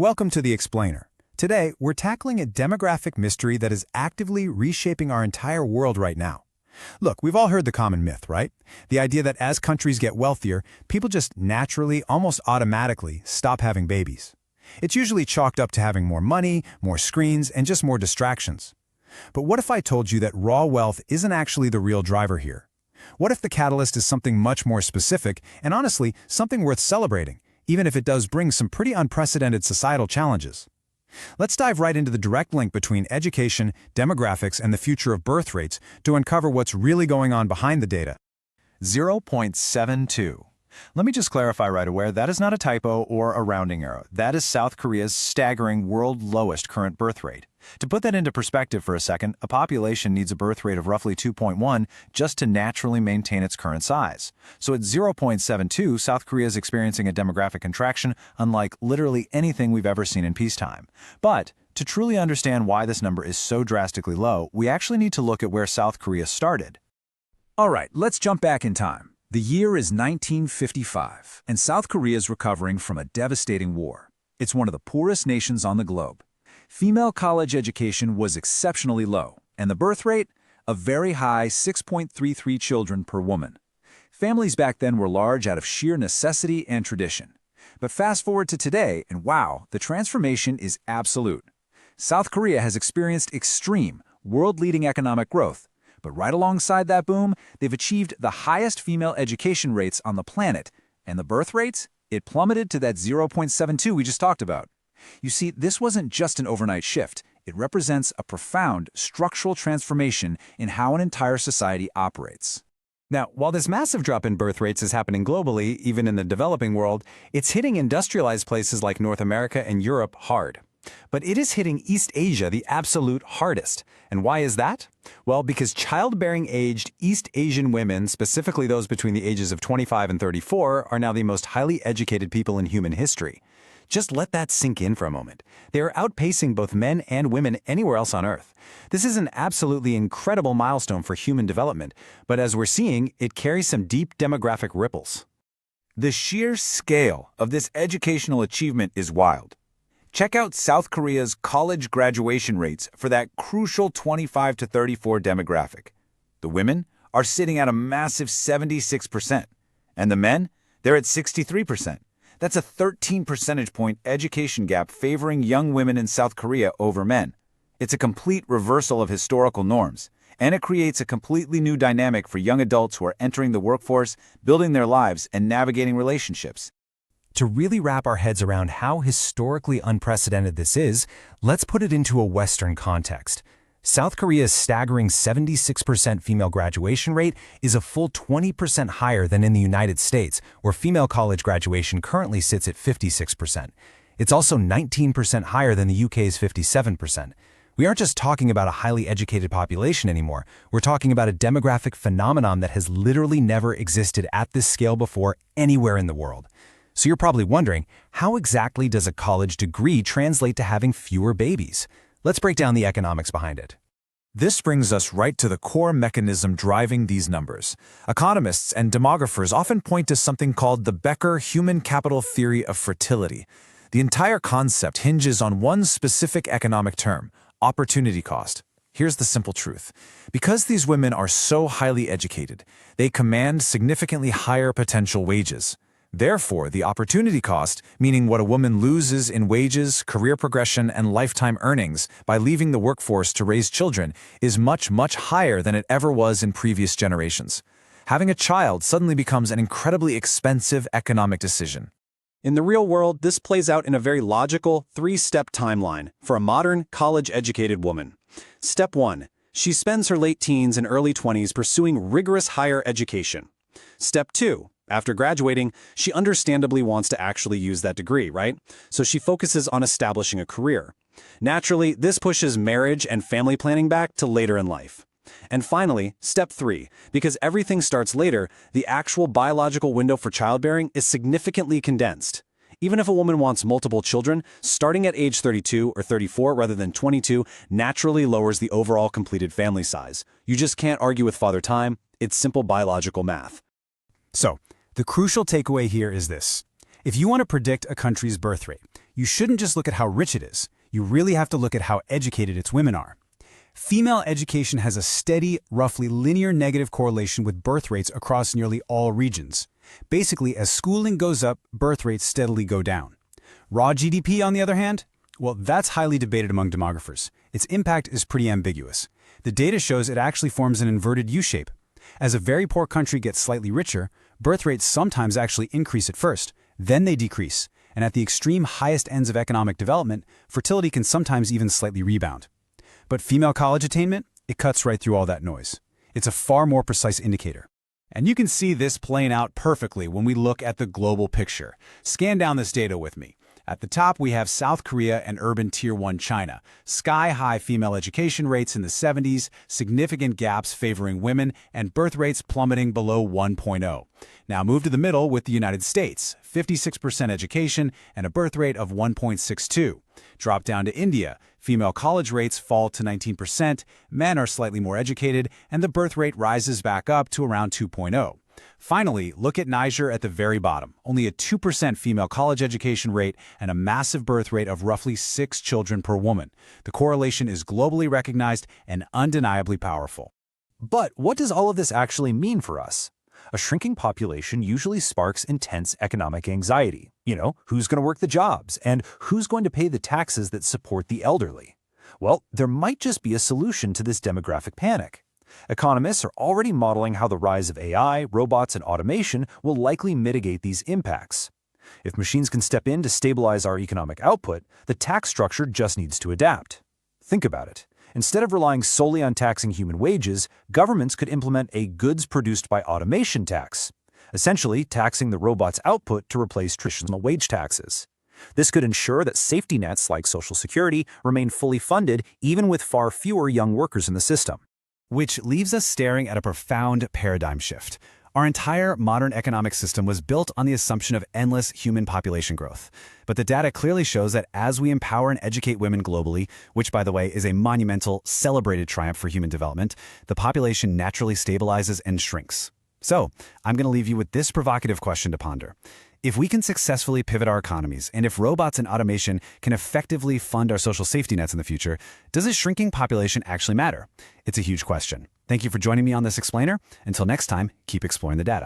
Welcome to The Explainer. Today, we're tackling a demographic mystery that is actively reshaping our entire world right now. Look, we've all heard the common myth, right? The idea that as countries get wealthier, people just naturally, almost automatically, stop having babies. It's usually chalked up to having more money, more screens, and just more distractions. But what if I told you that raw wealth isn't actually the real driver here? What if the catalyst is something much more specific, and honestly, something worth celebrating, even if it does bring some pretty unprecedented societal challenges? Let's dive right into the direct link between education, demographics, and the future of birth rates to uncover what's really going on behind the data. 0.72. Let me just clarify right away, that is not a typo or a rounding error. That is South Korea's staggering world lowest current birth rate. To put that into perspective for a second, a population needs a birth rate of roughly 2.1 just to naturally maintain its current size. So at 0.72, South Korea is experiencing a demographic contraction unlike literally anything we've ever seen in peacetime. But to truly understand why this number is so drastically low, we actually need to look at where South Korea started. All right, let's jump back in time. The year is 1955, and South Korea is recovering from a devastating war. It's one of the poorest nations on the globe. Female college education was exceptionally low, and the birth rate, a very high 6.33 children per woman. Families back then were large out of sheer necessity and tradition. But fast forward to today, and wow, the transformation is absolute. South Korea has experienced extreme, world-leading economic growth, but right alongside that boom, they've achieved the highest female education rates on the planet, and the birth rates? It plummeted to that 0.72 we just talked about. You see, this wasn't just an overnight shift. It represents a profound structural transformation in how an entire society operates. Now, while this massive drop in birth rates is happening globally, even in the developing world, it's hitting industrialized places like North America and Europe hard. But it is hitting East Asia the absolute hardest. And why is that? Well, because childbearing-aged East Asian women, specifically those between the ages of 25 and 34, are now the most highly educated people in human history. Just let that sink in for a moment. They are outpacing both men and women anywhere else on Earth. This is an absolutely incredible milestone for human development, but as we're seeing, it carries some deep demographic ripples. The sheer scale of this educational achievement is wild. Check out South Korea's college graduation rates for that crucial 25 to 34 demographic. The women are sitting at a massive 76%, and the men, they're at 63%. That's a 13 percentage point education gap favoring young women in South Korea over men. It's a complete reversal of historical norms, and it creates a completely new dynamic for young adults who are entering the workforce, building their lives, and navigating relationships. To really wrap our heads around how historically unprecedented this is, let's put it into a Western context. South Korea's staggering 76% female graduation rate is a full 20% higher than in the United States, where female college graduation currently sits at 56%. It's also 19% higher than the UK's 57%. We aren't just talking about a highly educated population anymore. We're talking about a demographic phenomenon that has literally never existed at this scale before anywhere in the world. So you're probably wondering, how exactly does a college degree translate to having fewer babies? Let's break down the economics behind it. This brings us right to the core mechanism driving these numbers. Economists and demographers often point to something called the Becker human capital theory of fertility. The entire concept hinges on one specific economic term, opportunity cost. Here's the simple truth. Because these women are so highly educated, they command significantly higher potential wages. Therefore, the opportunity cost, meaning what a woman loses in wages, career progression, and lifetime earnings by leaving the workforce to raise children, is much, much higher than it ever was in previous generations. Having a child suddenly becomes an incredibly expensive economic decision. In the real world, this plays out in a very logical, three-step timeline for a modern, college-educated woman. Step 1. She spends her late teens and early 20s pursuing rigorous higher education. Step 2. After graduating, she understandably wants to actually use that degree, right? So she focuses on establishing a career. Naturally, this pushes marriage and family planning back to later in life. And finally, step 3, because everything starts later, the actual biological window for childbearing is significantly condensed. Even if a woman wants multiple children, starting at age 32 or 34 rather than 22 naturally lowers the overall completed family size. You just can't argue with Father Time. It's simple biological math. So, the crucial takeaway here is this. If you want to predict a country's birth rate, you shouldn't just look at how rich it is. You really have to look at how educated its women are. Female education has a steady, roughly linear negative correlation with birth rates across nearly all regions. Basically, as schooling goes up, birth rates steadily go down. Raw GDP, on the other hand? Well, that's highly debated among demographers. Its impact is pretty ambiguous. The data shows it actually forms an inverted U-shape. As a very poor country gets slightly richer, birth rates sometimes actually increase at first, then they decrease, and at the extreme highest ends of economic development, fertility can sometimes even slightly rebound. But female college attainment? It cuts right through all that noise. It's a far more precise indicator. And you can see this playing out perfectly when we look at the global picture. Scan down this data with me. At the top, we have South Korea and urban Tier 1 China. Sky-high female education rates in the 70s, significant gaps favoring women, and birth rates plummeting below 1.0. Now move to the middle with the United States, 56% education and a birth rate of 1.62. Drop down to India. Female college rates fall to 19%, men are slightly more educated, and the birth rate rises back up to around 2.0. Finally, look at Niger at the very bottom, only a 2% female college education rate and a massive birth rate of roughly 6 children per woman. The correlation is globally recognized and undeniably powerful. But what does all of this actually mean for us? A shrinking population usually sparks intense economic anxiety. Who's going to work the jobs and who's going to pay the taxes that support the elderly? Well, there might just be a solution to this demographic panic. Economists are already modeling how the rise of AI, robots, and automation will likely mitigate these impacts. If machines can step in to stabilize our economic output, the tax structure just needs to adapt. Think about it. Instead of relying solely on taxing human wages, governments could implement a goods produced by automation tax, essentially taxing the robot's output to replace traditional wage taxes. This could ensure that safety nets like Social Security remain fully funded even with far fewer young workers in the system. Which leaves us staring at a profound paradigm shift. Our entire modern economic system was built on the assumption of endless human population growth. But the data clearly shows that as we empower and educate women globally, which, by the way, is a monumental, celebrated triumph for human development, the population naturally stabilizes and shrinks. So, I'm going to leave you with this provocative question to ponder. If we can successfully pivot our economies, and if robots and automation can effectively fund our social safety nets in the future, does a shrinking population actually matter? It's a huge question. Thank you for joining me on this explainer. Until next time, keep exploring the data.